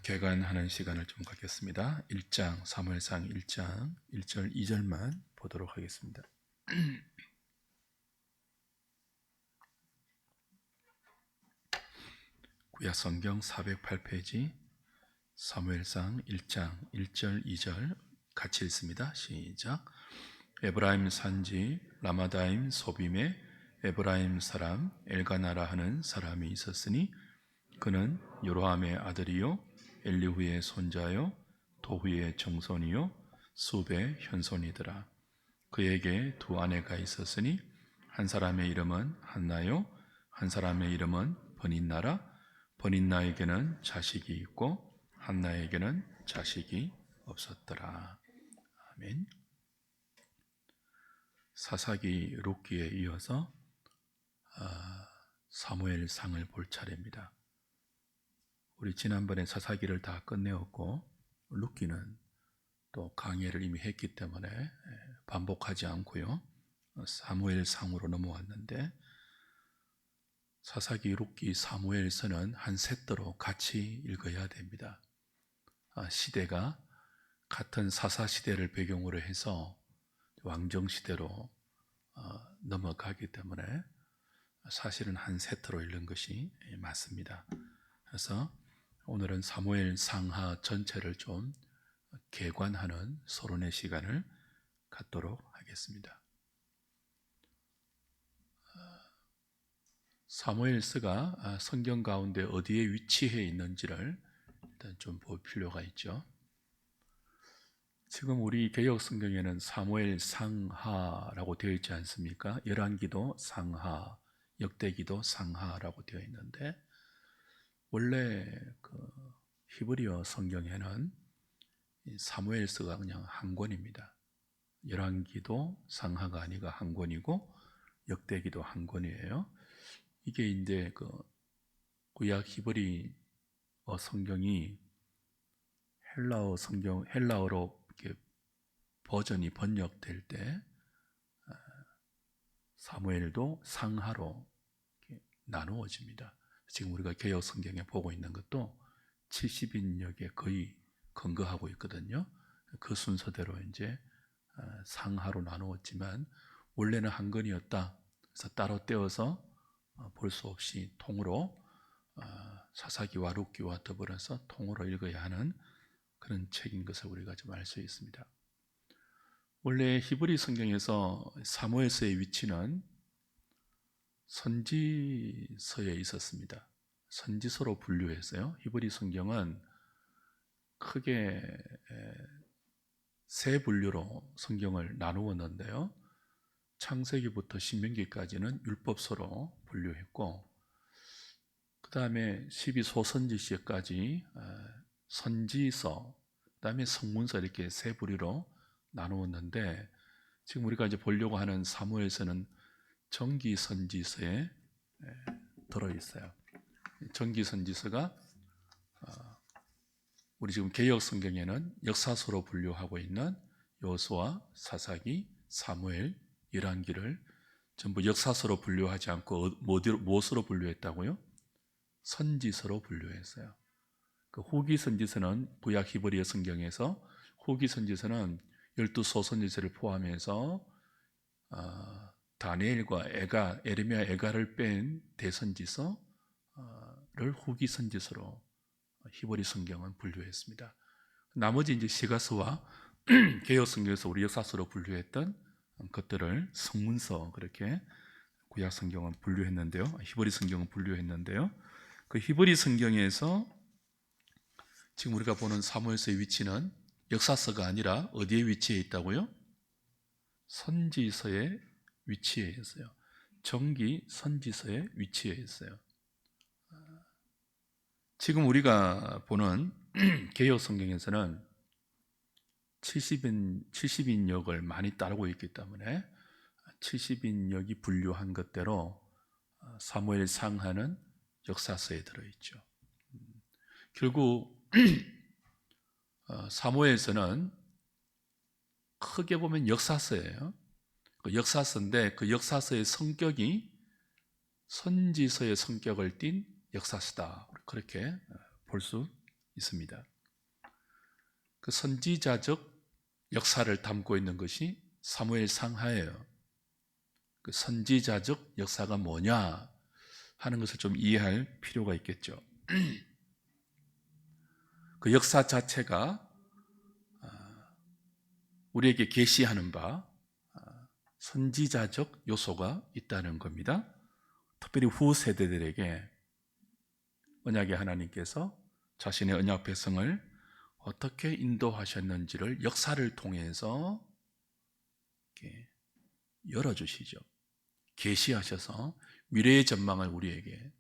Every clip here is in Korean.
개관하는 시간을 좀 갖겠습니다. 1장 사무엘상 1장 1절 2절만 보도록 하겠습니다. 구약 성경 408페이지 사무엘상 1장 1절 2절 같이 읽습니다. 시작. 에브라임 산지 라마다임 소빔에 에브라임 사람 엘가나라 하는 사람이 있었으니 그는 요로함의 아들이요 엘리후의 손자요 도후의 정손이요 숲의 현손이더라. 그에게 두 아내가 있었으니 한 사람의 이름은 한나요 한 사람의 이름은 버닌나라. 버닌나에게는 자식이 있고 한나에게는 자식이 없었더라. 아멘. 사사기 룻기에 이어서 사무엘상을 볼 차례입니다. 우리 지난번에 사사기를 다 끝내었고 룻기는 또 강해를 이미 했기 때문에 반복하지 않고요. 사무엘상으로 넘어왔는데 사사기, 룻기, 사무엘서는 한 세트로 같이 읽어야 됩니다. 시대가 같은 사사시대를 배경으로 해서 왕정시대로 넘어가기 때문에 사실은 한 세트로 읽는 것이 맞습니다. 그래서 오늘은 사무엘 상하 전체를 좀 개관하는 서론의 시간을 갖도록 하겠습니다. 사무엘서가 성경 가운데 어디에 위치해 있는지를 일단 좀 볼 필요가 있죠. 지금 우리 개역 성경에는 사무엘 상하라고 되어 있지 않습니까? 열왕기도 상하, 역대기도 상하라고 되어 있는데 원래 히브리어 성경에는 사무엘서가 그냥 한 권입니다. 열왕기도 상하가 아니라 한 권이고 역대기도 한 권이에요. 이게 이제 구약 히브리어 성경이 헬라어 성경 헬라어로 이렇게 버전이 번역될 때 사무엘도 상하로 이렇게 나누어집니다. 지금 우리가 개역 성경에 보고 있는 것도 70인역에 거의 근거하고 있거든요. 그 순서대로 이제 상하로 나누었지만 원래는 한 권이었다. 그래서 따로 떼어서 볼 수 없이 통으로 사사기와 룻기와 더불어서 통으로 읽어야 하는 그런 책인 것을 우리가 좀 알 수 있습니다. 원래 히브리 성경에서 사무엘서의 위치는 선지서에 있었습니다. 선지서로 분류했어요. 히브리 성경은 크게 세 분류로 성경을 나누었는데요. 창세기부터 신명기까지는 율법서로 분류했고 그 다음에 12소선지서까지 선지서, 그 다음에 성문서 이렇게 세 부류로 나누었는데 지금 우리가 이제 보려고 하는 사무엘서는 정기선지서에 들어있어요. 정기선지서가 우리 지금 개역 성경에는 역사서로 분류하고 있는 여호수아, 사사기, 사무엘, 열왕기를 전부 역사서로 분류하지 않고 무엇으로 분류했다고요? 선지서로 분류했어요. 그 후기 선지서는 구약 히브리어 성경에서 후기 선지서는 12소선지서를 포함해서 다니엘과 에레미야, 에가를 뺀 대선지서를 후기 선지서로 히브리 성경은 분류했습니다. 나머지 이제 시가서와 개역 성경에서 우리 역사서로 분류했던 것들을 성문서 그렇게 구약 성경은 분류했는데요. 히브리 성경은 분류했는데요. 그 히브리 성경에서 지금 우리가 보는 사무엘서의 위치는 역사서가 아니라 어디에 위치해 있다고요? 선지서에 위치해 있어요. 정기 선지서에 위치해 있어요. 지금 우리가 보는 개역 성경에서는 70인역을 많이 따르고 있기 때문에 70인역이 분류한 것대로 사무엘 상하는 역사서에 들어있죠. 결국 사무엘서는 크게 보면 역사서예요. 그 역사서인데 그 역사서의 성격이 선지서의 성격을 띤 역사서다. 그렇게 볼 수 있습니다. 그 선지자적 역사를 담고 있는 것이 사무엘 상하예요. 그 선지자적 역사가 뭐냐 하는 것을 좀 이해할 필요가 있겠죠. 그 역사 자체가 우리에게 계시하는 바 선지자적 요소가 있다는 겁니다. 특별히 후 세대들에게 언약의 하나님께서 자신의 언약 백성을 어떻게 인도하셨는지를 역사를 통해서 이렇게 열어주시죠. 계시하셔서 미래의 전망을 우리에게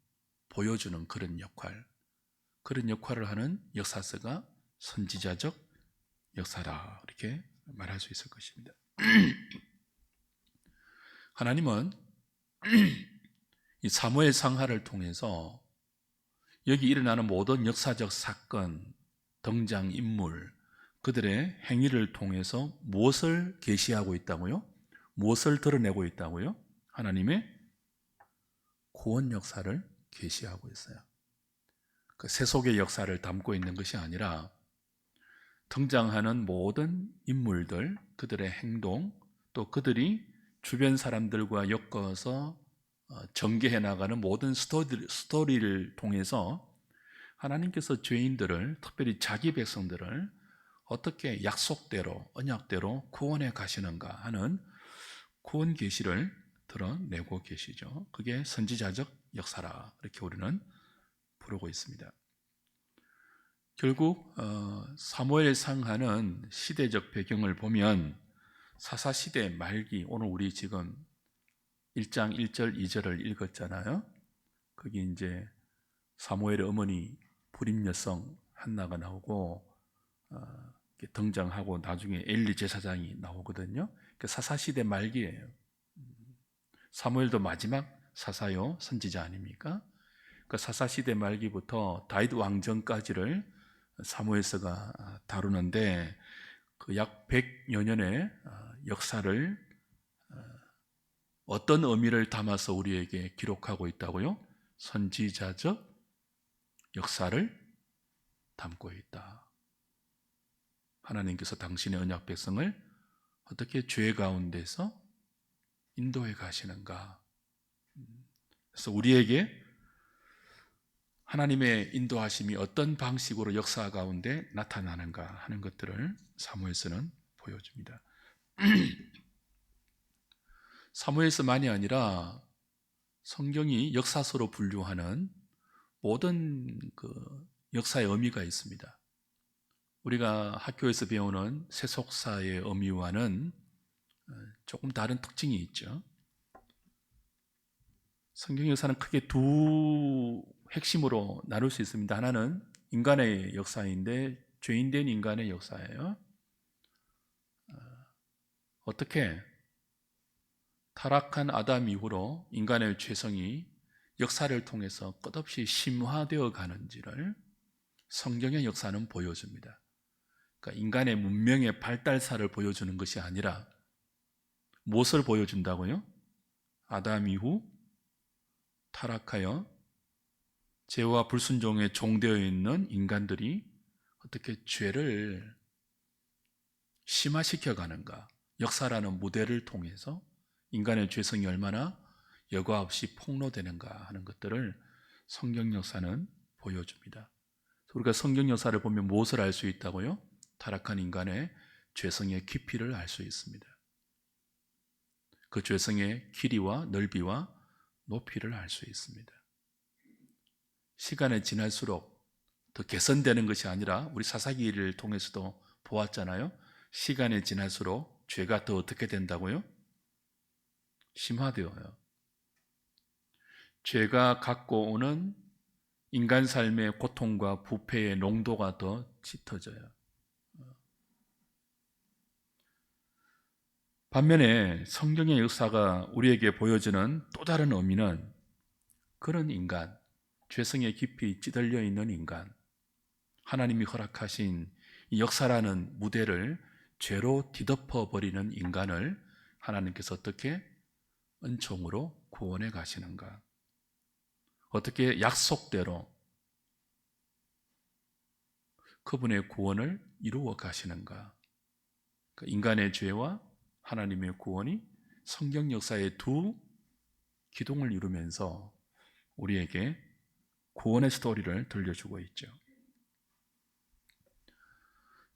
보여주는 그런 역할을 하는 역사서가 선지자적 역사라 이렇게 말할 수 있을 것입니다. 하나님은 이 사무엘 상하를 통해서 여기 일어나는 모든 역사적 사건, 등장인물, 그들의 행위를 통해서 무엇을 계시하고 있다고요? 무엇을 드러내고 있다고요? 하나님의 구원 역사를 계시하고 있어요. 그 세속의 역사를 담고 있는 것이 아니라 등장하는 모든 인물들, 그들의 행동, 또 그들이 주변 사람들과 엮어서 전개해 나가는 모든 스토리를 통해서 하나님께서 죄인들을, 특별히 자기 백성들을 어떻게 약속대로, 언약대로 구원해 가시는가 하는 구원 계시를 드러내고 계시죠. 그게 선지자적 역사라 이렇게 우리는 부르고 있습니다. 결국 사무엘 상하는 시대적 배경을 보면 사사시대 말기, 오늘 우리 지금 1장 1절 2절을 읽었잖아요. 거기 이제 사무엘의 어머니 불임 여성 한나가 나오고 등장하고 나중에 엘리 제사장이 나오거든요. 사사시대 말기예요. 사무엘도 마지막 사사요 선지자 아닙니까? 그 사사시대 말기부터 다윗 왕정까지를 사무엘서가 다루는데 그 약 100여 년의 역사를 어떤 의미를 담아서 우리에게 기록하고 있다고요? 선지자적 역사를 담고 있다. 하나님께서 당신의 언약 백성을 어떻게 죄 가운데서 인도해 가시는가. 그래서 우리에게 하나님의 인도하심이 어떤 방식으로 역사 가운데 나타나는가 하는 것들을 사무엘서는 보여줍니다. 사무엘서만이 아니라 성경이 역사서로 분류하는 모든 그 역사의 의미가 있습니다. 우리가 학교에서 배우는 세속사의 의미와는 조금 다른 특징이 있죠. 성경 역사는 크게 두 핵심으로 나눌 수 있습니다. 하나는 인간의 역사인데 죄인된 인간의 역사예요. 어떻게 타락한 아담 이후로 인간의 죄성이 역사를 통해서 끝없이 심화되어 가는지를 성경의 역사는 보여줍니다. 그러니까 인간의 문명의 발달사를 보여주는 것이 아니라 무엇을 보여준다고요? 아담 이후 타락하여 죄와 불순종에 종되어 있는 인간들이 어떻게 죄를 심화시켜 가는가, 역사라는 무대를 통해서 인간의 죄성이 얼마나 여과 없이 폭로되는가 하는 것들을 성경 역사는 보여줍니다. 우리가 성경 역사를 보면 무엇을 알 수 있다고요? 타락한 인간의 죄성의 깊이를 알 수 있습니다. 그 죄성의 길이와 넓이와 높이를 알 수 있습니다. 시간이 지날수록 더 개선되는 것이 아니라 우리 사사기를 통해서도 보았잖아요. 시간이 지날수록 죄가 더 어떻게 된다고요? 심화되어요. 죄가 갖고 오는 인간 삶의 고통과 부패의 농도가 더 짙어져요. 반면에 성경의 역사가 우리에게 보여주는 또 다른 의미는 그런 인간, 죄성의 깊이 찌들려 있는 인간, 하나님이 허락하신 이 역사라는 무대를 죄로 뒤덮어버리는 인간을 하나님께서 어떻게 은총으로 구원해 가시는가, 어떻게 약속대로 그분의 구원을 이루어 가시는가? 인간의 죄와 하나님의 구원이 성경 역사의 두 기둥을 이루면서 우리에게 구원의 스토리를 들려주고 있죠.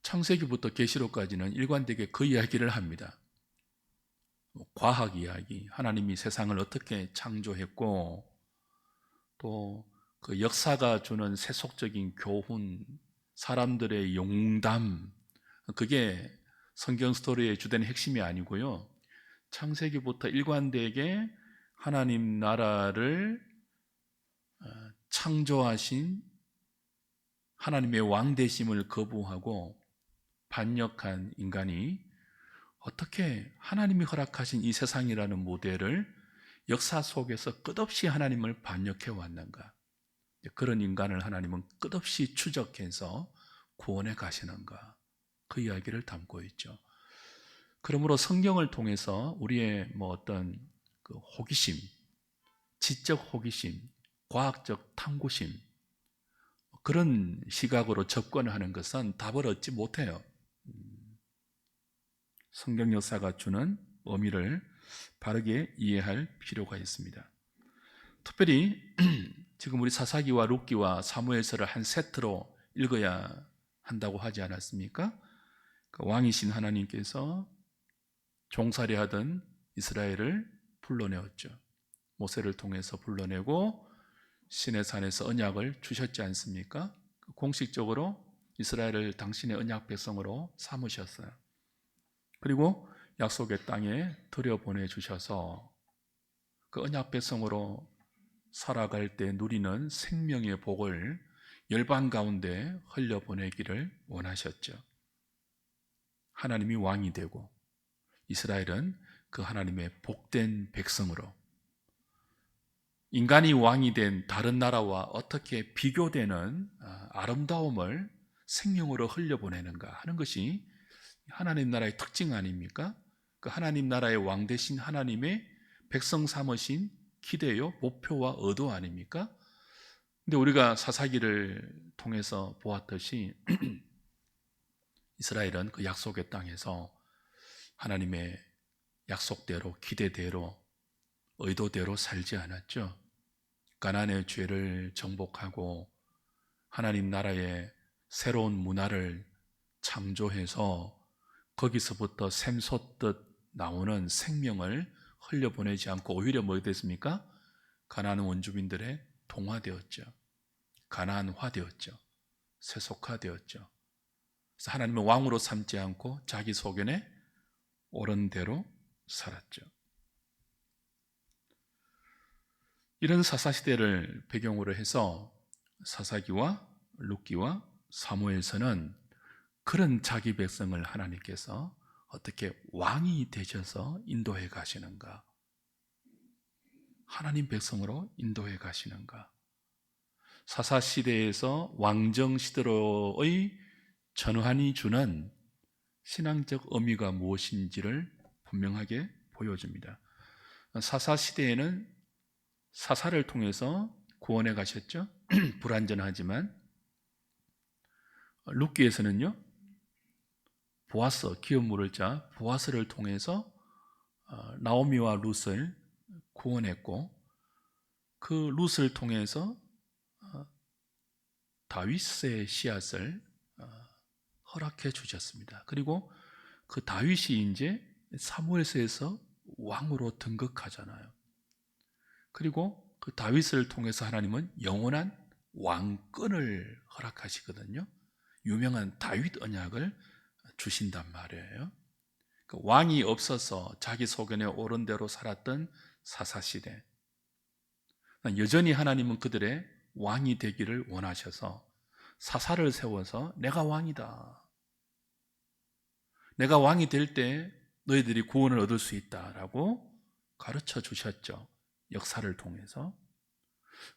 창세기부터 계시록까지는 일관되게 그 이야기를 합니다. 과학 이야기, 하나님이 세상을 어떻게 창조했고, 또 그 역사가 주는 세속적인 교훈, 사람들의 용담, 그게 성경 스토리의 주된 핵심이 아니고요. 창세기부터 일관되게 하나님 나라를 창조하신 하나님의 왕되심을 거부하고 반역한 인간이 어떻게 하나님이 허락하신 이 세상이라는 모델을 역사 속에서 끝없이 하나님을 반역해 왔는가? 그런 인간을 하나님은 끝없이 추적해서 구원해 가시는가? 그 이야기를 담고 있죠. 그러므로 성경을 통해서 우리의 어떤 그 호기심, 지적 호기심, 과학적 탐구심, 그런 시각으로 접근하는 것은 답을 얻지 못해요. 성경 역사가 주는 의미를 바르게 이해할 필요가 있습니다. 특별히 지금 우리 사사기와 룻기와 사무엘서를 한 세트로 읽어야 한다고 하지 않았습니까? 왕이신 하나님께서 종살이 하던 이스라엘을 불러내었죠. 모세를 통해서 불러내고 시내산에서 언약을 주셨지 않습니까? 공식적으로 이스라엘을 당신의 언약 백성으로 삼으셨어요. 그리고 약속의 땅에 들여보내주셔서 그 언약 백성으로 살아갈 때 누리는 생명의 복을 열방 가운데 흘려보내기를 원하셨죠. 하나님이 왕이 되고 이스라엘은 그 하나님의 복된 백성으로, 인간이 왕이 된 다른 나라와 어떻게 비교되는 아름다움을 생명으로 흘려보내는가 하는 것이 하나님 나라의 특징 아닙니까? 그 하나님 나라의 왕 되신 하나님의 백성 삼으신 기대요, 목표와 의도 아닙니까? 근데 우리가 사사기를 통해서 보았듯이 이스라엘은 그 약속의 땅에서 하나님의 약속대로, 기대대로, 의도대로 살지 않았죠. 가나안의 죄를 정복하고 하나님 나라의 새로운 문화를 창조해서 거기서부터 샘솟듯 나오는 생명을 흘려보내지 않고 오히려 뭐가 됐습니까? 가나안 원주민들의 동화되었죠. 가나안화되었죠. 세속화되었죠. 그래서 하나님은 왕으로 삼지 않고 자기 소견에 옳은 대로 살았죠. 이런 사사시대를 배경으로 해서 사사기와 룻기와 사무엘서는 그런 자기 백성을 하나님께서 어떻게 왕이 되셔서 인도해 가시는가, 하나님 백성으로 인도해 가시는가, 사사시대에서 왕정시대로의 전환이 주는 신앙적 의미가 무엇인지를 분명하게 보여줍니다. 사사시대에는 사사를 통해서 구원해 가셨죠. 불완전하지만 룻기에서는요, 보아스, 기업 물을 자 보아스를 통해서 나오미와 룻을 구원했고, 그 룻을 통해서 다윗의 씨앗을 허락해 주셨습니다. 그리고 그 다윗이 이제 사무엘서에서 왕으로 등극하잖아요. 그리고 그 다윗을 통해서 하나님은 영원한 왕권을 허락하시거든요. 유명한 다윗 언약을 주신단 말이에요. 그 왕이 없어서 자기 소견에 옳은 대로 살았던 사사시대, 여전히 하나님은 그들의 왕이 되기를 원하셔서 사사를 세워서 내가 왕이다, 내가 왕이 될 때 너희들이 구원을 얻을 수 있다라고 가르쳐 주셨죠. 역사를 통해서.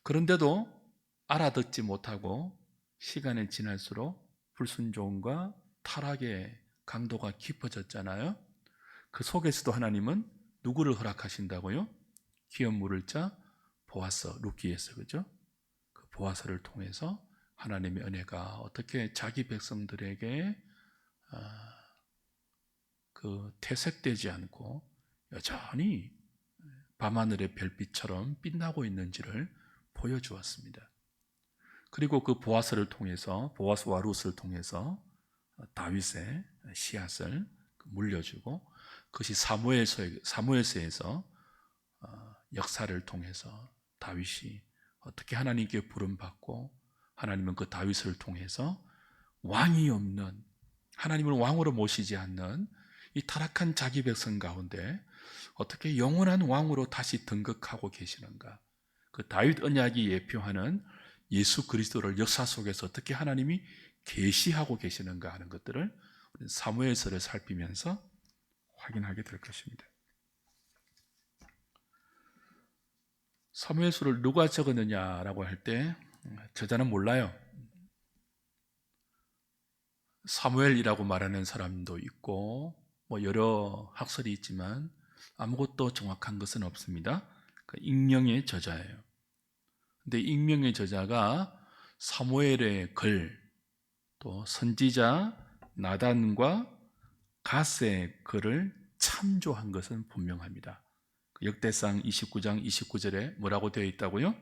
그런데도 알아듣지 못하고 시간이 지날수록 불순종과 타락의 강도가 깊어졌잖아요. 그 속에서도 하나님은 누구를 허락하신다고요? 기업 물을 자 보아스, 룻기에서, 그죠? 그 보아스를 통해서 하나님의 은혜가 어떻게 자기 백성들에게 퇴색되지 않고 여전히 밤하늘의 별빛처럼 빛나고 있는지를 보여주었습니다. 그리고 그 보아스와 룻을 통해서 다윗의 씨앗을 물려주고, 그것이 사무엘서에서 역사를 통해서 다윗이 어떻게 하나님께 부름받고, 하나님은 그 다윗을 통해서 왕이 없는, 하나님을 왕으로 모시지 않는 이 타락한 자기 백성 가운데 어떻게 영원한 왕으로 다시 등극하고 계시는가, 그 다윗 언약이 예표하는 예수 그리스도를 역사 속에서 어떻게 하나님이 계시하고 계시는가 하는 것들을 사무엘서를 살피면서 확인하게 될 것입니다. 사무엘서를 누가 적었느냐라고 할 때 저자는 몰라요. 사무엘이라고 말하는 사람도 있고 여러 학설이 있지만 아무것도 정확한 것은 없습니다. 익명의 저자예요. 근데 익명의 저자가 사무엘의 글, 또 선지자 나단과 갓의 글을 참조한 것은 분명합니다. 역대상 29장 29절에 뭐라고 되어 있다고요?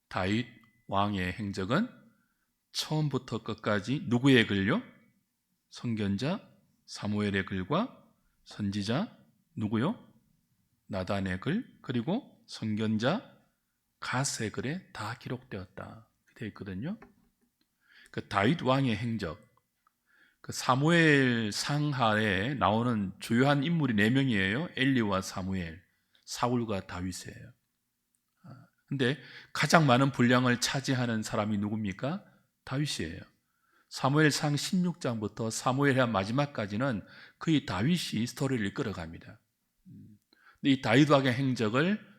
다윗 왕의 행적은 처음부터 끝까지 누구의 글요? 선견자 사무엘의 글과 선지자 누구요? 나단의 글, 그리고 선견자 갓의 글에 다 기록되었다 되어 있거든요. 그 다윗 왕의 행적, 그 사무엘 상하에 나오는 주요한 인물이 4명이에요. 엘리와 사무엘, 사울과 다윗이에요. 근데 가장 많은 분량을 차지하는 사람이 누굽니까? 다윗이에요. 사무엘상 16장부터 사무엘하 마지막까지는 거의 다윗이 스토리를 이끌어갑니다. 근데 이 다윗 왕의 행적을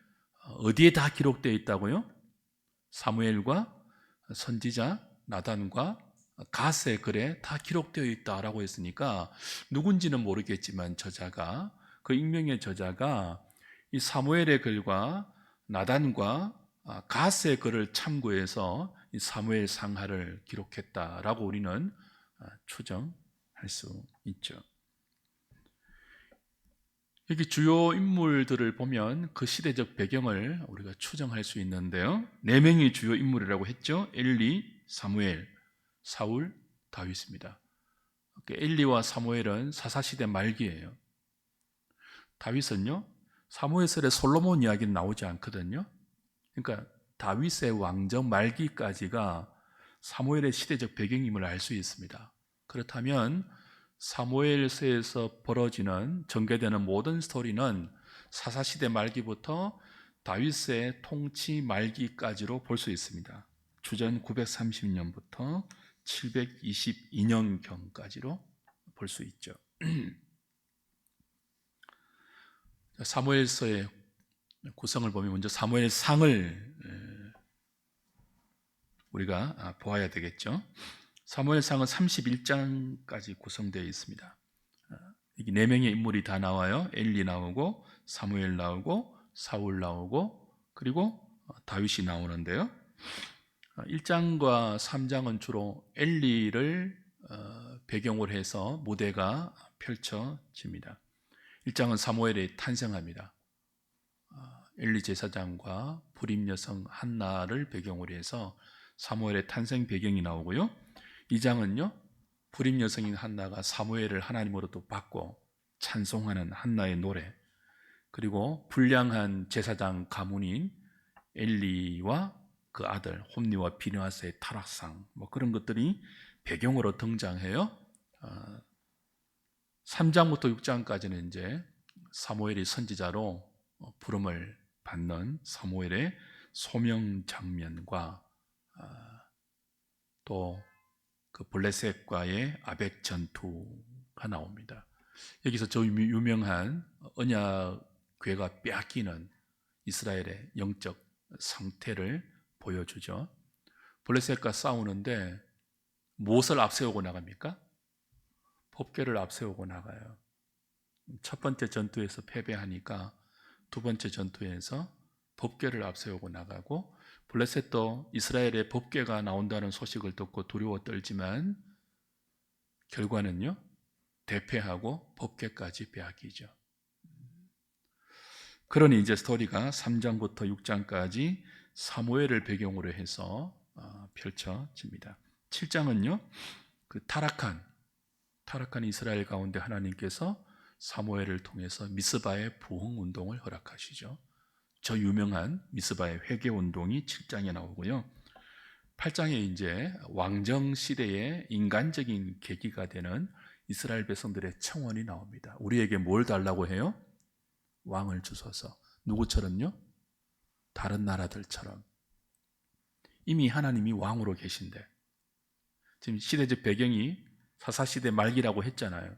어디에 다 기록되어 있다고요? 사무엘과 선지자 나단과 갓의 글에 다 기록되어 있다라고 했으니까 누군지는 모르겠지만 저자가, 그 익명의 저자가 이 사무엘의 글과 나단과 갓의 글을 참고해서 이 사무엘 상하를 기록했다라고 우리는 추정할 수 있죠. 여기 주요 인물들을 보면 그 시대적 배경을 우리가 추정할 수 있는데요. 4명이 주요 인물이라고 했죠. 엘리, 사무엘, 사울, 다윗입니다. 엘리와 사무엘은 사사시대 말기예요. 다윗은요, 사무엘설에 솔로몬 이야기는 나오지 않거든요. 그러니까 다윗의 왕정 말기까지가 사무엘의 시대적 배경임을 알 수 있습니다. 그렇다면 사무엘서에서 벌어지는 전개되는 모든 스토리는 사사시대 말기부터 다윗의 통치 말기까지로 볼 수 있습니다. 주전 930년부터 722년경까지로 볼 수 있죠. 사무엘서의 구성을 보면 먼저 사무엘상을 우리가 보아야 되겠죠. 사무엘상은 31장까지 구성되어 있습니다. 여기 4명의 인물이 다 나와요. 엘리 나오고 사무엘 나오고 사울 나오고 그리고 다윗이 나오는데요. 1장과 3장은 주로 엘리를 배경으로 해서 무대가 펼쳐집니다. 1장은 사무엘이 탄생합니다. 엘리 제사장과 불임 여성 한나를 배경으로 해서 사무엘의 탄생 배경이 나오고요. 2장은요, 불임 여성인 한나가 사무엘을 하나님으로도 받고 찬송하는 한나의 노래, 그리고 불량한 제사장 가문인 엘리와 그 아들 홈리와 비느하스의 타락상, 그런 것들이 배경으로 등장해요. 3장부터 6장까지는 이제 사무엘이 선지자로 부름을 받는 사무엘의 소명 장면과 또 그 블레셋과의 아벡 전투가 나옵니다. 여기서 저 유명한 언약궤가 빼앗기는 이스라엘의 영적 상태를 보여주죠. 블레셋과 싸우는데 무엇을 앞세우고 나갑니까? 법궤를 앞세우고 나가요. 첫 번째 전투에서 패배하니까 두 번째 전투에서 법궤를 앞세우고 나가고, 블레셋도 이스라엘의 법궤가 나온다는 소식을 듣고 두려워 떨지만 결과는요, 대패하고 법궤까지 빼앗기죠. 그러니 이제 스토리가 3장부터 6장까지 사무엘을 배경으로 해서 펼쳐집니다. 7장은요, 그 타락한 이스라엘 가운데 하나님께서 사무엘을 통해서 미스바의 부흥 운동을 허락하시죠. 저 유명한 미스바의 회개 운동이 7장에 나오고요. 8장에 이제 왕정 시대의 인간적인 계기가 되는 이스라엘 백성들의 청원이 나옵니다. 우리에게 뭘 달라고 해요? 왕을 주소서. 누구처럼요? 다른 나라들처럼. 이미 하나님이 왕으로 계신데, 지금 시대적 배경이 사사시대 말기라고 했잖아요.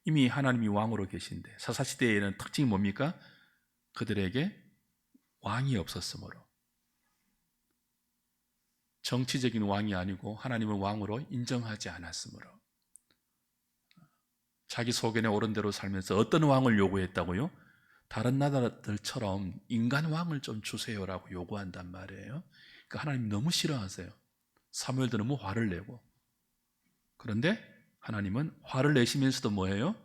이미 하나님이 왕으로 계신데, 사사시대에는 특징이 뭡니까? 그들에게 왕이 없었으므로, 정치적인 왕이 아니고 하나님을 왕으로 인정하지 않았으므로, 자기 소견에 옳은 대로 살면서 어떤 왕을 요구했다고요? 다른 나라들처럼 인간 왕을 좀 주세요라고 요구한단 말이에요. 그러니까 하나님 너무 싫어하세요. 사무엘도 너무 화를 내고. 그런데 하나님은 화를 내시면서도 뭐예요?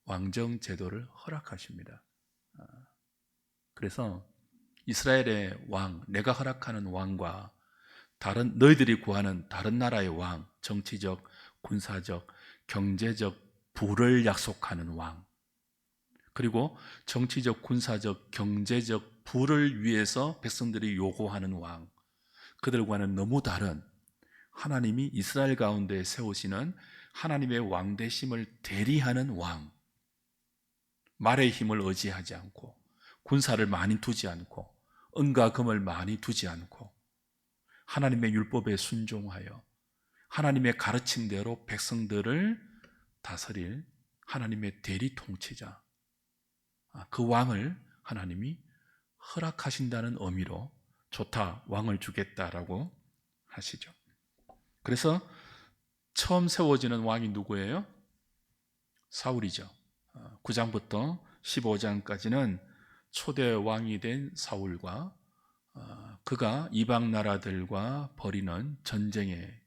왕정 제도를 허락하십니다. 그래서 이스라엘의 왕, 내가 허락하는 왕과 다른 너희들이 구하는 다른 나라의 왕, 정치적, 군사적, 경제적 부를 약속하는 왕, 그리고 정치적, 군사적, 경제적 부를 위해서 백성들이 요구하는 왕, 그들과는 너무 다른 하나님이 이스라엘 가운데 세우시는 하나님의 왕되심을 대리하는 왕, 말의 힘을 의지하지 않고 군사를 많이 두지 않고 은과 금을 많이 두지 않고 하나님의 율법에 순종하여 하나님의 가르침대로 백성들을 다스릴 하나님의 대리 통치자, 그 왕을 하나님이 허락하신다는 의미로 좋다, 왕을 주겠다라고 하시죠. 그래서 처음 세워지는 왕이 누구예요? 사울이죠. 9장부터 15장까지는 초대 왕이 된 사울과 그가 이방 나라들과 벌이는 전쟁의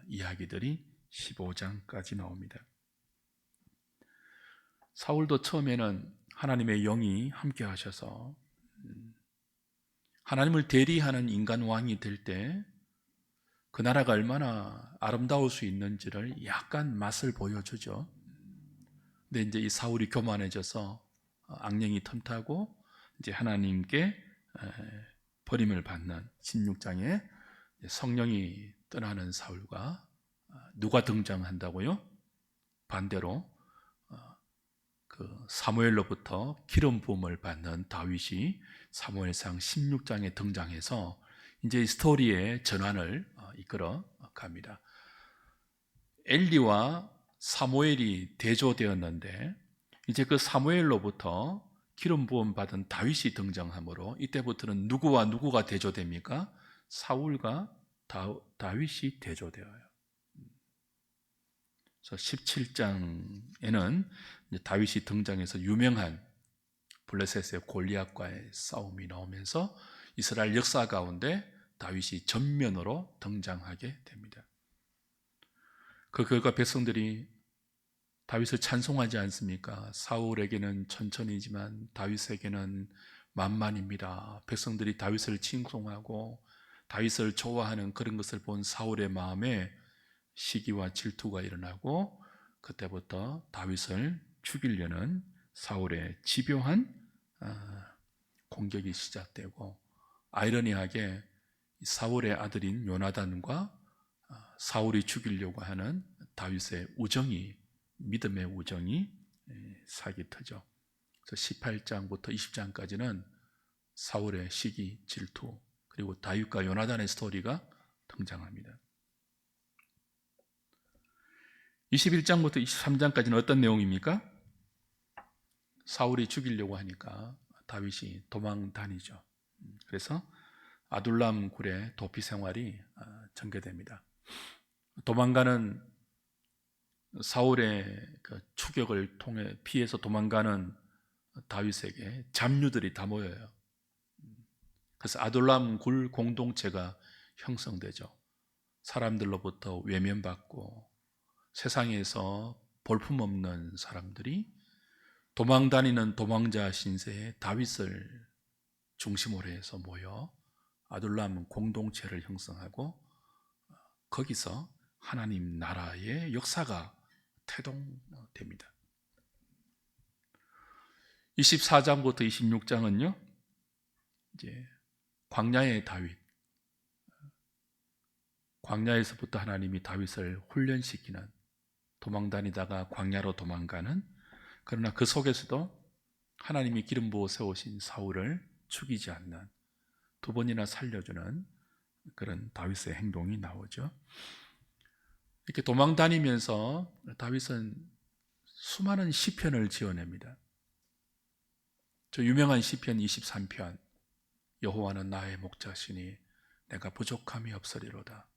이야기들이 15장까지 나옵니다. 사울도 처음에는 하나님의 영이 함께 하셔서 하나님을 대리하는 인간 왕이 될 때 그 나라가 얼마나 아름다울 수 있는지를 약간 맛을 보여주죠. 근데 이제 이 사울이 교만해져서 악령이 틈타고 이제 하나님께 버림을 받는 16장에 성령이 떠나는 사울과 누가 등장한다고요? 반대로 그 사무엘로부터 기름 부음을 받는 다윗이 사무엘상 16장에 등장해서 이제 스토리의 전환을 이끌어 갑니다. 엘리와 사무엘이 대조되었는데 이제 그 사무엘로부터 기름 부음 받은 다윗이 등장하므로 이때부터는 누구와 누구가 대조됩니까? 사울과 다윗이 대조되어요. 그래서 17장에는 다윗이 등장해서 유명한 블레셋의 골리앗과의 싸움이 나오면서 이스라엘 역사 가운데 다윗이 전면으로 등장하게 됩니다. 그 결과 백성들이 다윗을 찬송하지 않습니까? 사울에게는 천천히지만 다윗에게는 만만입니다. 백성들이 다윗을 칭송하고 다윗을 좋아하는 그런 것을 본 사울의 마음에 시기와 질투가 일어나고 그때부터 다윗을 죽이려는 사울의 집요한 공격이 시작되고, 아이러니하게 사울의 아들인 요나단과 사울이 죽이려고 하는 다윗의 우정이, 믿음의 우정이 사기 터져. 그래서 18장부터 20장까지는 사울의 시기, 질투, 그리고 다윗과 요나단의 스토리가 등장합니다. 21장부터 23장까지는 어떤 내용입니까? 사울이 죽이려고 하니까 다윗이 도망 다니죠. 그래서 아둘람 굴의 도피 생활이 전개됩니다. 도망가는 사울의 그 추격을 통해 피해서 도망가는 다윗에게 잡류들이 다 모여요. 그래서 아둘람 굴 공동체가 형성되죠. 사람들로부터 외면받고 세상에서 볼품없는 사람들이 도망다니는 도망자 신세에 다윗을 중심으로 해서 모여 아둘람 공동체를 형성하고 거기서 하나님 나라의 역사가 태동됩니다. 24장부터 26장은요, 이제 광야의 다윗, 광야에서부터 하나님이 다윗을 훈련시키는, 도망다니다가 광야로 도망가는, 그러나 그 속에서도 하나님이 기름 부어 세우신 사울을 죽이지 않는, 두 번이나 살려주는 그런 다윗의 행동이 나오죠. 이렇게 도망다니면서 다윗은 수많은 시편을 지어냅니다. 저 유명한 시편 23편, 여호와는 나의 목자시니 내가 부족함이 없으리로다.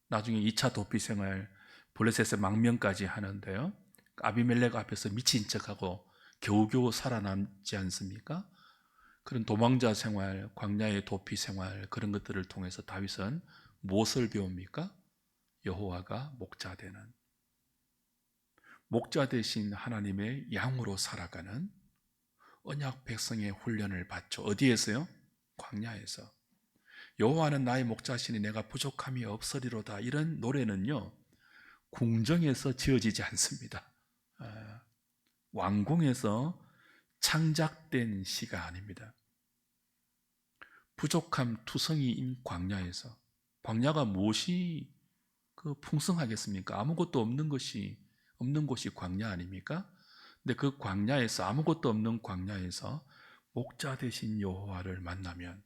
나중에 2차 도피 생활 블레셋의 망명까지 하는데요, 아비멜렉 앞에서 미친 척하고 겨우겨우 살아남지 않습니까? 그런 도망자 생활, 광야의 도피 생활, 그런 것들을 통해서 다윗은 무엇을 배웁니까? 여호와가 목자 되는, 목자 되신 하나님의 양으로 살아가는 언약 백성의 훈련을 받죠. 어디에서요? 광야에서. 여호와는 나의 목자시니 내가 부족함이 없으리로다. 이런 노래는요, 궁정에서 지어지지 않습니다. 왕궁에서 창작된 시가 아닙니다. 부족함 투성이인 광야에서. 광야가 무엇이 풍성하겠습니까? 아무것도 없는 곳이 광야 아닙니까? 근데 그 광야에서, 아무것도 없는 광야에서 목자 되신 여호와를 만나면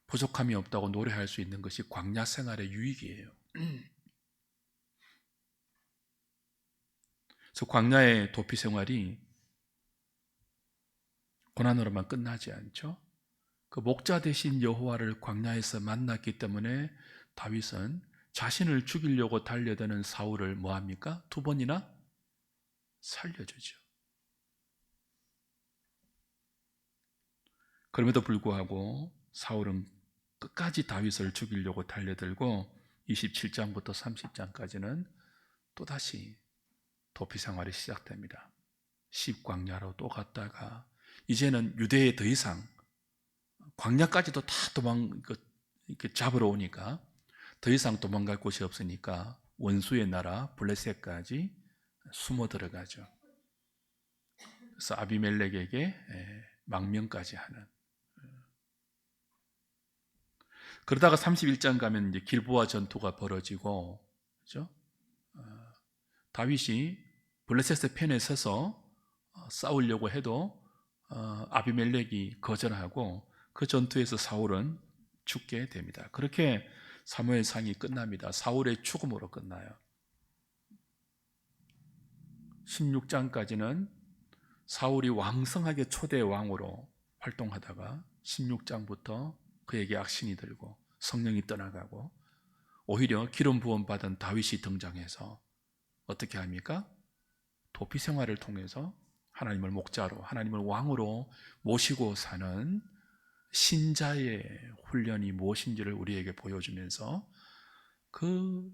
부족함이 없다고 노래할 수 있는 것이 광야 생활의 유익이에요. 그래서 광야의 도피 생활이 고난으로만 끝나지 않죠. 그 목자 되신 여호와를 광야에서 만났기 때문에 다윗은 자신을 죽이려고 달려드는 사울을 뭐합니까? 두 번이나 살려주죠. 그럼에도 불구하고 사울은 끝까지 다윗을 죽이려고 달려들고 27장부터 30장까지는 또다시 도피 생활이 시작됩니다. 십광야로 또 갔다가 이제는 유대에 더 이상, 광야까지도 다 이렇게 잡으러 오니까 더 이상 도망갈 곳이 없으니까 원수의 나라 블레셋까지 숨어 들어가죠. 그래서 아비멜렉에게 망명까지 하는. 그러다가 31장 가면 이제 길보아 전투가 벌어지고, 그렇죠? 다윗이 블레셋의 편에 서서 싸우려고 해도 아비멜렉이 거절하고 그 전투에서 사울은 죽게 됩니다. 그렇게 사무엘상이 끝납니다. 사울의 죽음으로 끝나요. 16장까지는 사울이 왕성하게 초대 왕으로 활동하다가 16장부터 그에게 악신이 들고 성령이 떠나가고 오히려 기름 부음 받은 다윗이 등장해서 어떻게 합니까? 도피 생활을 통해서 하나님을 목자로, 하나님을 왕으로 모시고 사는 신자의 훈련이 무엇인지를 우리에게 보여주면서 그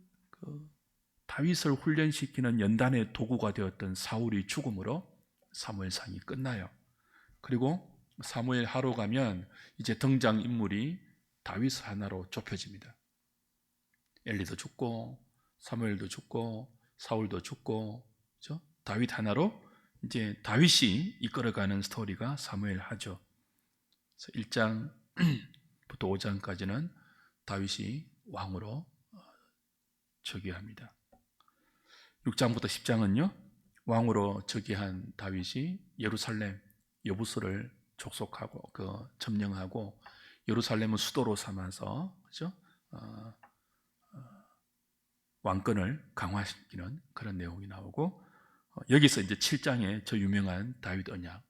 다윗을 훈련시키는 연단의 도구가 되었던 사울이 죽음으로 사무엘상이 끝나요. 그리고 사무엘 하로 가면 이제 등장인물이 다윗 하나로 좁혀집니다. 엘리도 죽고 사무엘도 죽고 사울도 죽고, 그렇죠? 다윗 하나로 이제 다윗이 이끌어가는 스토리가 사무엘하죠. 1장부터 5장까지는 다윗이 왕으로 즉위합니다. 6장부터 10장은요, 왕으로 즉위한 다윗이 예루살렘 여부수를 족속하고 점령하고 예루살렘을 수도로 삼아서, 그렇죠? 왕권을 강화시키는 그런 내용이 나오고, 여기서 이제 7장에 저 유명한 다윗 언약,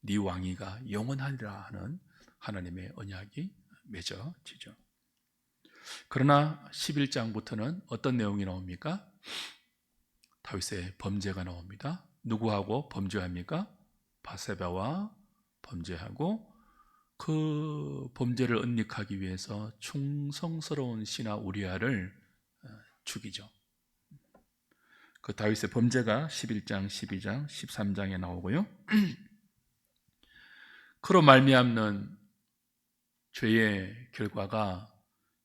네 왕위가 영원하리라 하는 하나님의 언약이 맺어지죠. 그러나 11장부터는 어떤 내용이 나옵니까? 다윗의 범죄가 나옵니다. 누구하고 범죄합니까? 바세바와 범죄하고 그 범죄를 은닉하기 위해서 충성스러운 신하 우리아를 죽이죠. 그 다윗의 범죄가 11장, 12장, 13장에 나오고요. 그로 말미암는 죄의 결과가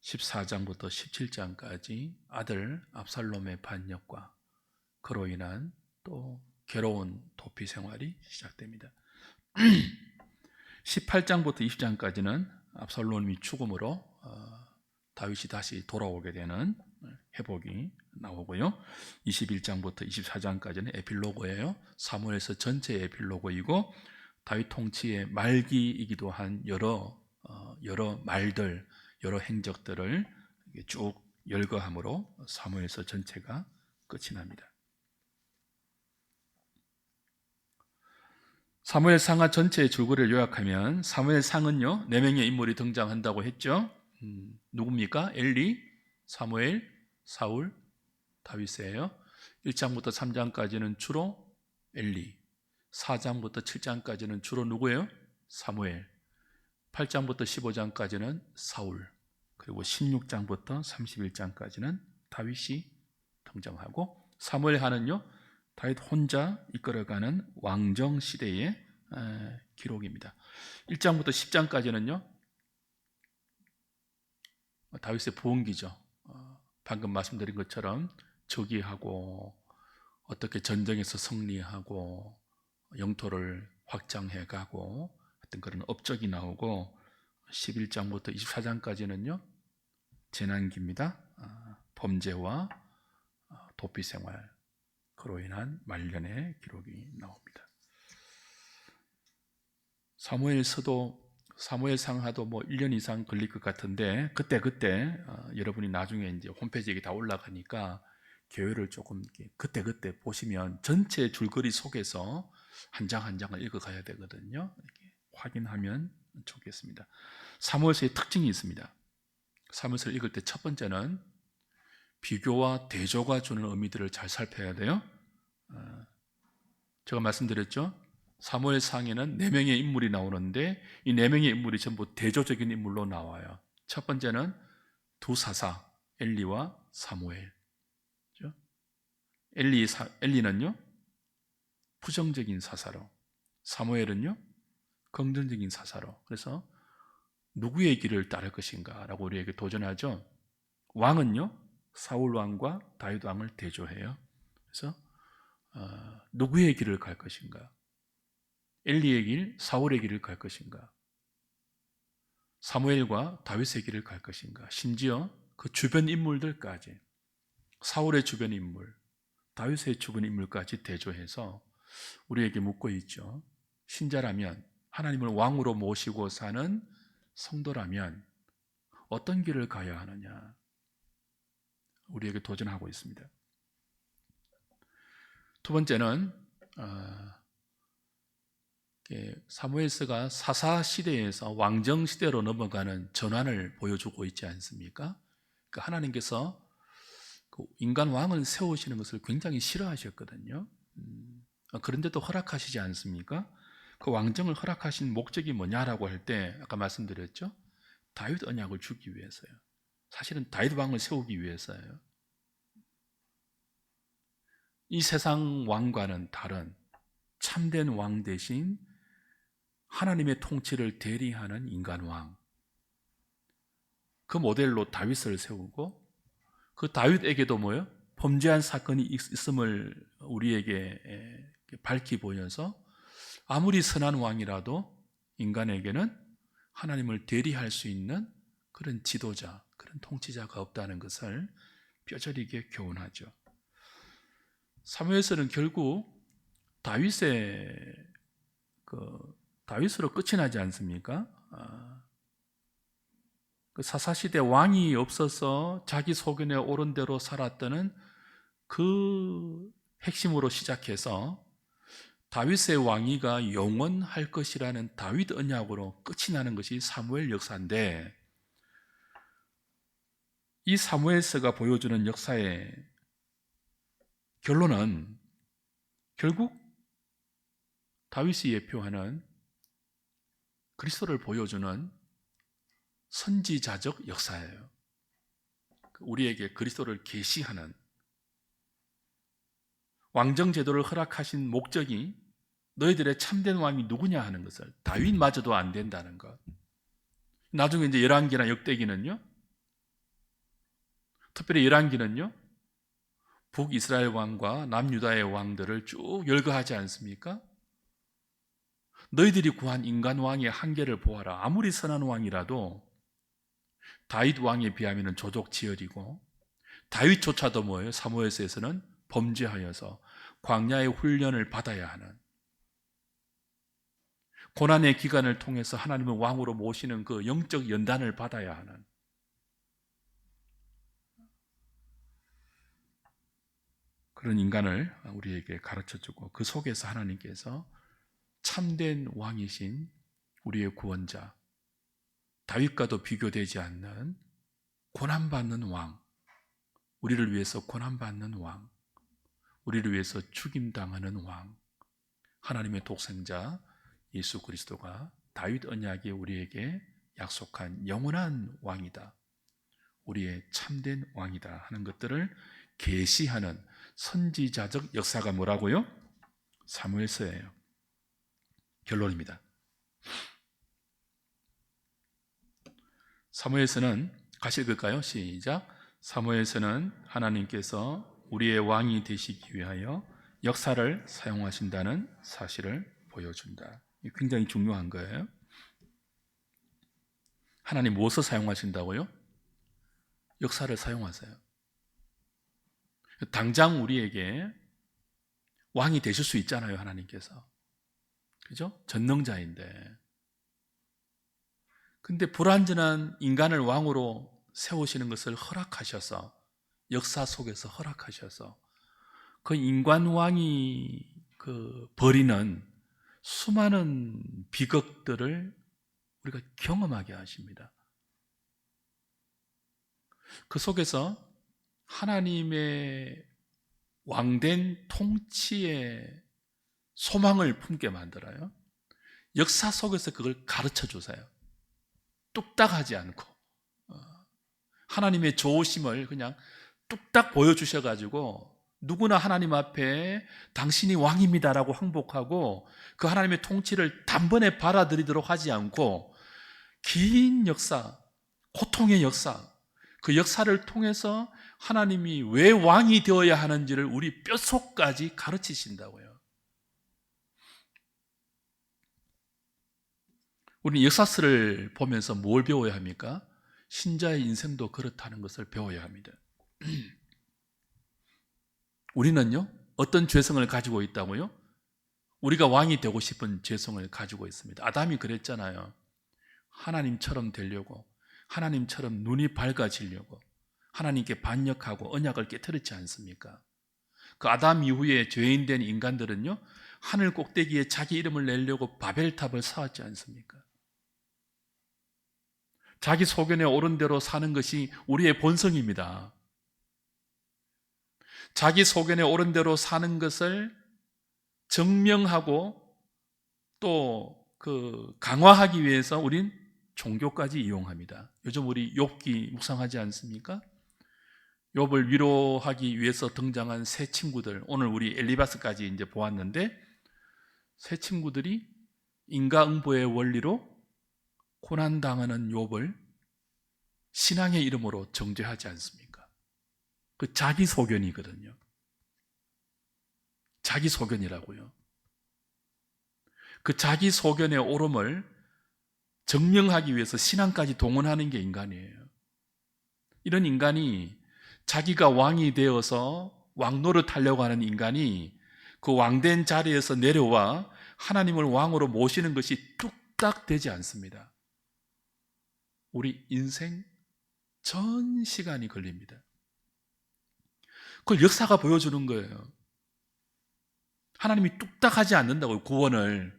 14장부터 17장까지 아들 압살롬의 반역과 그로 인한 또 괴로운 도피 생활이 시작됩니다. 18장부터 20장까지는 압살롬이 죽음으로 다윗이 다시 돌아오게 되는 회복이 나오고요. 21장부터 24장까지는 에필로그예요. 사무엘서 전체의 에필로그이고 다윗 통치의 말기이기도 한 여러 말들, 여러 행적들을 쭉 열거함으로 사무엘서 전체가 끝이 납니다. 사무엘상하 전체의 줄거리를 요약하면 사무엘상은요 4명의 인물이 등장한다고 했죠. 누굽니까? 엘리, 사무엘, 사울, 다윗이에요. 1장부터 3장까지는 주로 엘리, 4장부터 7장까지는 주로 누구예요? 사무엘, 8장부터 15장까지는 사울, 그리고 16장부터 31장까지는 다윗이 등장하고 사무엘하는요 다윗 혼자 이끌어가는 왕정 시대의 기록입니다. 1장부터 10장까지는요 다윗의 부흥기죠. 방금 말씀드린 것처럼 즉위하고 어떻게 전쟁에서 승리하고 영토를 확장해가고 어떤 그런 업적이 나오고 11장부터 24장까지는요 재난기입니다. 범죄와 도피생활 그로 인한 말년의 기록이 나옵니다. 사무엘상하도 뭐 1년 이상 걸릴 것 같은데 그때 여러분이 나중에 이제 홈페이지에 다 올라가니까 교회를 조금 그때 보시면 전체 줄거리 속에서 한 장 한 장을 읽어가야 되거든요. 이렇게 확인하면 좋겠습니다. 사무엘서의 특징이 있습니다. 사무엘서를 읽을 때 첫 번째는 비교와 대조가 주는 의미들을 잘 살펴야 돼요. 제가 말씀드렸죠. 사무엘상에는 4명의 인물이 나오는데 이 4명의 인물이 전부 대조적인 인물로 나와요. 첫 번째는 두 사사 엘리와 사무엘. 엘리는요 부정적인 사사로, 사무엘은요 긍정적인 사사로. 그래서 누구의 길을 따를 것인가 라고 우리에게 도전하죠. 왕은요 사울 왕과 다윗 왕을 대조해요. 그래서 누구의 길을 갈 것인가? 엘리의 길, 사울의 길을 갈 것인가? 사무엘과 다윗의 길을 갈 것인가? 심지어 그 주변 인물들까지, 사울의 주변 인물, 다윗의 주변 인물까지 대조해서 우리에게 묻고 있죠. 신자라면, 하나님을 왕으로 모시고 사는 성도라면 어떤 길을 가야 하느냐? 우리에게 도전하고 있습니다. 두 번째는 사무엘서가 사사 시대에서 왕정 시대로 넘어가는 전환을 보여주고 있지 않습니까? 그러니까 하나님께서 인간 왕을 세우시는 것을 굉장히 싫어하셨거든요. 그런데도 허락하시지 않습니까? 그 왕정을 허락하신 목적이 뭐냐라고 할 때 아까 말씀드렸죠. 다윗 언약을 주기 위해서요. 사실은 다윗 왕을 세우기 위해서예요. 이 세상 왕과는 다른 참된 왕 대신 하나님의 통치를 대리하는 인간 왕, 그 모델로 다윗을 세우고 그 다윗에게도 뭐예요? 범죄한 사건이 있음을 우리에게 밝히 보여서 아무리 선한 왕이라도 인간에게는 하나님을 대리할 수 있는 그런 지도자, 그런 통치자가 없다는 것을 뼈저리게 교훈하죠. 사무엘서는 결국 다윗으로 끝이 나지 않습니까? 그 사사시대 왕이 없어서 자기 소견에 옳은 대로 살았다는 그 핵심으로 시작해서 다윗의 왕위가 영원할 것이라는 다윗 언약으로 끝이 나는 것이 사무엘 역사인데, 이 사무엘서가 보여주는 역사의 결론은 결국 다윗이 예표하는 그리스도를 보여주는 선지자적 역사예요. 우리에게 그리스도를 계시하는, 왕정 제도를 허락하신 목적이 너희들의 참된 왕이 누구냐 하는 것을, 다윗마저도 안 된다는 것. 나중에 이제 열왕기나 역대기는요, 특별히 열왕기는요, 북이스라엘 왕과 남유다의 왕들을 쭉 열거하지 않습니까? 너희들이 구한 인간 왕의 한계를 보아라. 아무리 선한 왕이라도 다윗 왕에 비하면 조족지혈이고, 다윗조차도 뭐예요? 사무엘서에서는 범죄하여서 광야의 훈련을 받아야 하는, 고난의 기간을 통해서 하나님을 왕으로 모시는 그 영적 연단을 받아야 하는, 그런 인간을 우리에게 가르쳐주고, 그 속에서 하나님께서 참된 왕이신 우리의 구원자, 다윗과도 비교되지 않는 고난받는 왕, 우리를 위해서 고난받는 왕, 우리를 위해서 죽임당하는 왕, 하나님의 독생자 예수 그리스도가 다윗 언약에 우리에게 약속한 영원한 왕이다, 우리의 참된 왕이다 하는 것들을 계시하는 선지자적 역사가 뭐라고요? 사무엘서예요. 결론입니다. 사무엘서는 같이 읽을까요? 시작. 사무엘서는 하나님께서 우리의 왕이 되시기 위하여 역사를 사용하신다는 사실을 보여준다. 굉장히 중요한 거예요. 하나님 무엇을 사용하신다고요? 역사를 사용하세요. 당장 우리에게 왕이 되실 수 있잖아요, 하나님께서. 그죠? 전능자인데. 근데 불완전한 인간을 왕으로 세우시는 것을 허락하셔서, 역사 속에서 허락하셔서 그 인간 왕이 벌이는 수많은 비극들을 우리가 경험하게 하십니다. 그 속에서 하나님의 왕된 통치의 소망을 품게 만들어요. 역사 속에서 그걸 가르쳐 주세요. 뚝딱하지 않고 하나님의 좋으심을 그냥 뚝딱 보여주셔가지고 누구나 하나님 앞에 당신이 왕입니다라고 항복하고 그 하나님의 통치를 단번에 받아들이도록 하지 않고 긴 역사, 고통의 역사, 그 역사를 통해서 하나님이 왜 왕이 되어야 하는지를 우리 뼛속까지 가르치신다고요. 우리는 역사서를 보면서 뭘 배워야 합니까? 신자의 인생도 그렇다는 것을 배워야 합니다. 우리는요, 어떤 죄성을 가지고 있다고요? 우리가 왕이 되고 싶은 죄성을 가지고 있습니다. 아담이 그랬잖아요. 하나님처럼 되려고, 하나님처럼 눈이 밝아지려고, 하나님께 반역하고 언약을 깨트렸지 않습니까? 그 아담 이후에 죄인된 인간들은요, 하늘 꼭대기에 자기 이름을 내려고 바벨탑을 쌓았지 않습니까? 자기 소견에 옳은 대로 사는 것이 우리의 본성입니다. 자기 소견에 옳은 대로 사는 것을 증명하고 또 강화하기 위해서 우린 종교까지 이용합니다. 요즘 우리 욥기 묵상하지 않습니까? 욥을 위로하기 위해서 등장한 새 친구들, 오늘 우리 엘리바스까지 이제 보았는데, 새 친구들이 인과응보의 원리로 고난당하는 욥을 신앙의 이름으로 정죄하지 않습니까? 그 자기 소견이거든요. 자기 소견이라고요. 그 자기 소견의 옳음을 증명하기 위해서 신앙까지 동원하는 게 인간이에요. 이런 인간이, 자기가 왕이 되어서 왕 노릇하려고 하는 인간이 그 왕된 자리에서 내려와 하나님을 왕으로 모시는 것이 뚝딱 되지 않습니다. 우리 인생 전 시간이 걸립니다. 그걸 역사가 보여주는 거예요. 하나님이 뚝딱 하지 않는다고요, 구원을.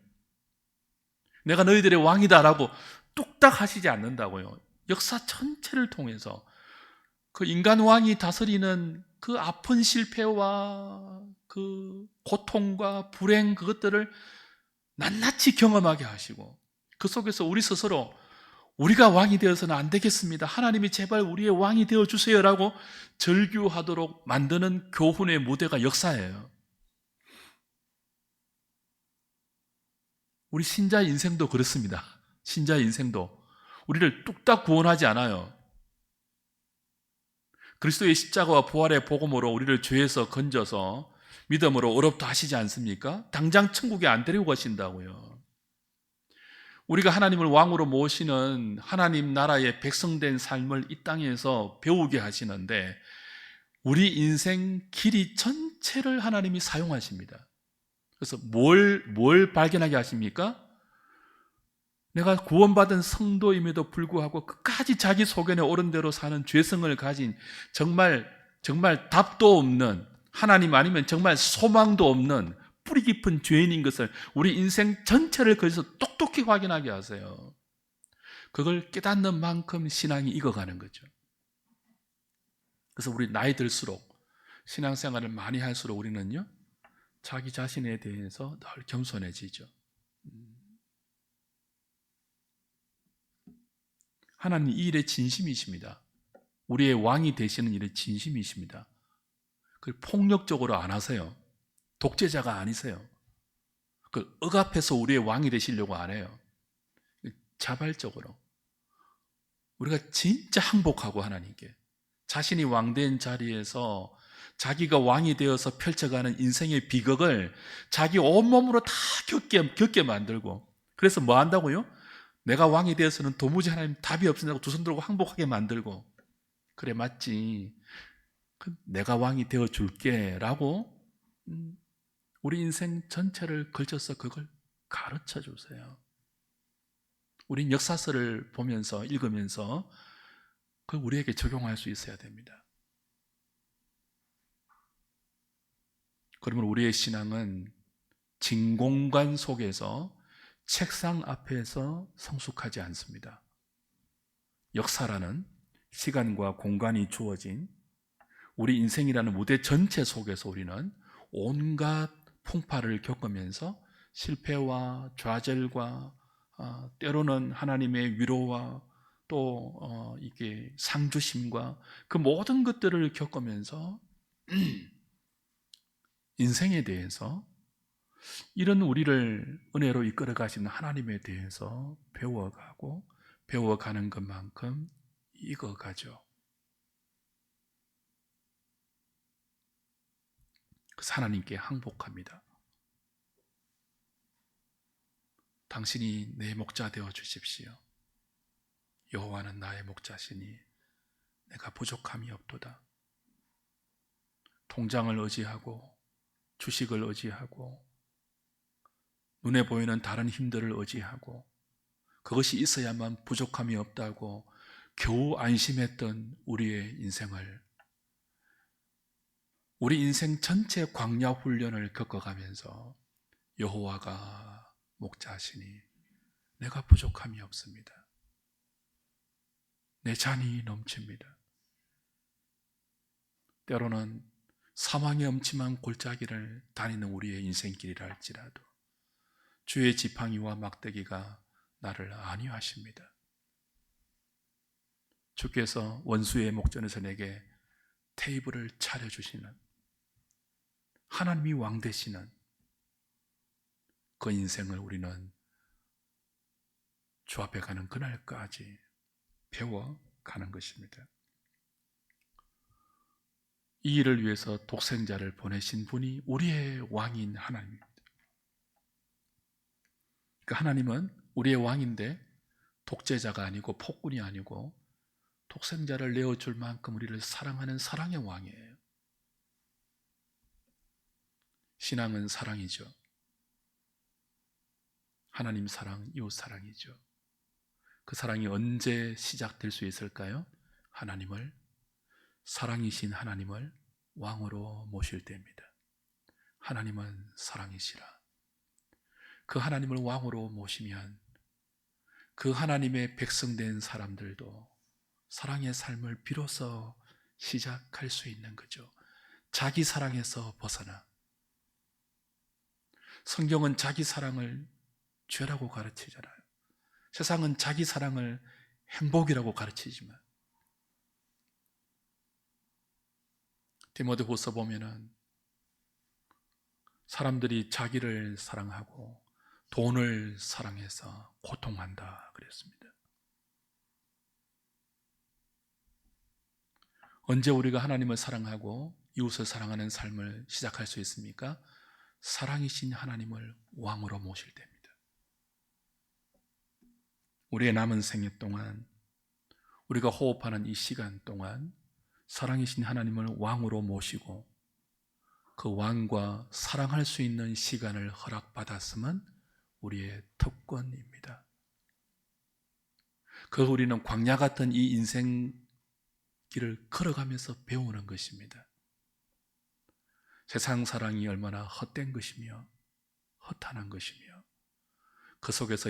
내가 너희들의 왕이다라고 뚝딱 하시지 않는다고요. 역사 전체를 통해서 그 인간 왕이 다스리는 그 아픈 실패와 그 고통과 불행, 그것들을 낱낱이 경험하게 하시고, 그 속에서 우리 스스로 우리가 왕이 되어서는 안 되겠습니다. 하나님이 제발 우리의 왕이 되어 주세요라고 절규하도록 만드는 교훈의 무대가 역사예요. 우리 신자 인생도 그렇습니다. 신자 인생도 우리를 뚝딱 구원하지 않아요. 그리스도의 십자가와 부활의 복음으로 우리를 죄에서 건져서 믿음으로 의롭다 하시지 않습니까? 당장 천국에 안 데리고 가신다고요. 우리가 하나님을 왕으로 모시는 하나님 나라의 백성된 삶을 이 땅에서 배우게 하시는데 우리 인생 길이 전체를 하나님이 사용하십니다. 그래서 뭘 발견하게 하십니까? 내가 구원받은 성도임에도 불구하고 끝까지 자기 소견에 옳은 대로 사는 죄성을 가진 정말 답도 없는, 하나님 아니면 정말 소망도 없는 뿌리 깊은 죄인인 것을 우리 인생 전체를 거기서 똑똑히 확인하게 하세요. 그걸 깨닫는 만큼 신앙이 익어가는 거죠. 그래서 우리 나이 들수록 신앙생활을 많이 할수록 우리는요, 자기 자신에 대해서 늘 겸손해지죠. 하나님 이 일에 진심이십니다. 우리의 왕이 되시는 일에 진심이십니다. 그걸 폭력적으로 안 하세요. 독재자가 아니세요. 그걸 억압해서 우리의 왕이 되시려고 안 해요. 자발적으로 우리가 진짜 항복하고 하나님께 자신이 왕된 자리에서 자기가 왕이 되어서 펼쳐가는 인생의 비극을 자기 온몸으로 다 겪게 만들고, 그래서 뭐 한다고요? 내가 왕이 되어서는 도무지 하나님 답이 없으니까 두 손 들고 항복하게 만들고, 그래 맞지, 내가 왕이 되어줄게 라고 우리 인생 전체를 걸쳐서 그걸 가르쳐 주세요. 우린 역사서를 보면서 읽으면서 그걸 우리에게 적용할 수 있어야 됩니다. 그러면 우리의 신앙은 진공관 속에서 책상 앞에서 성숙하지 않습니다. 역사라는 시간과 공간이 주어진 우리 인생이라는 무대 전체 속에서 우리는 온갖 풍파를 겪으면서 실패와 좌절과 때로는 하나님의 위로와 또 이게 상주심과 그 모든 것들을 겪으면서 인생에 대해서 이런 우리를 은혜로 이끌어 가시는 하나님에 대해서 배워가는 것만큼 익어가죠. 그래서 하나님께 항복합니다. 당신이 내 목자 되어 주십시오. 여호와는 나의 목자시니 내가 부족함이 없도다. 통장을 의지하고 주식을 의지하고 눈에 보이는 다른 힘들을 의지하고 그것이 있어야만 부족함이 없다고 겨우 안심했던 우리의 인생을, 우리 인생 전체 광야 훈련을 겪어가면서 여호와가 목자시니 내가 부족함이 없습니다. 내 잔이 넘칩니다. 때로는 사망의 엄침한 골짜기를 다니는 우리의 인생길이라 할지라도 주의 지팡이와 막대기가 나를 안위하십니다. 주께서 원수의 목전에서 내게 테이블을 차려주시는, 하나님이 왕 되시는 그 인생을 우리는 주 앞에 가는 그날까지 배워가는 것입니다. 이 일을 위해서 독생자를 보내신 분이 우리의 왕인 하나님입니다. 그러니까 하나님은 우리의 왕인데 독재자가 아니고 폭군이 아니고 독생자를 내어줄 만큼 우리를 사랑하는 사랑의 왕이에요. 신앙은 사랑이죠. 하나님 사랑, 이웃 사랑이죠. 그 사랑이 언제 시작될 수 있을까요? 사랑이신 하나님을 왕으로 모실 때입니다. 하나님은 사랑이시라. 그 하나님을 왕으로 모시면 그 하나님의 백성된 사람들도 사랑의 삶을 비로소 시작할 수 있는 거죠. 자기 사랑에서 벗어나. 성경은 자기 사랑을 죄라고 가르치잖아요. 세상은 자기 사랑을 행복이라고 가르치지만 디모데후서 보면은 사람들이 자기를 사랑하고 돈을 사랑해서 고통한다 그랬습니다. 언제 우리가 하나님을 사랑하고 이웃을 사랑하는 삶을 시작할 수 있습니까? 사랑이신 하나님을 왕으로 모실 때입니다. 우리의 남은 생애 동안, 우리가 호흡하는 이 시간 동안 사랑이신 하나님을 왕으로 모시고 그 왕과 사랑할 수 있는 시간을 허락받았으면 우리의 특권입니다. 그걸 우리는 광야 같은 이 인생 길을 걸어가면서 배우는 것입니다. 세상 사랑이 얼마나 헛된 것이며 허탄한 것이며 그 속에서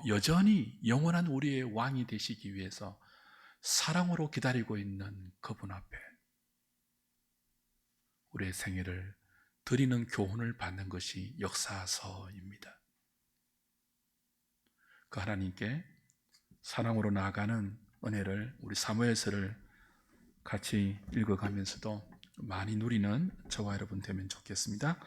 여전히 영원한 우리의 왕이 되시기 위해서 사랑으로 기다리고 있는 그분 앞에 우리의 생애를 드리는 교훈을 받는 것이 역사서입니다. 그 하나님께 사랑으로 나아가는 은혜를 우리 사무엘서를 같이 읽어가면서도 많이 누리는 저와 여러분 되면 좋겠습니다.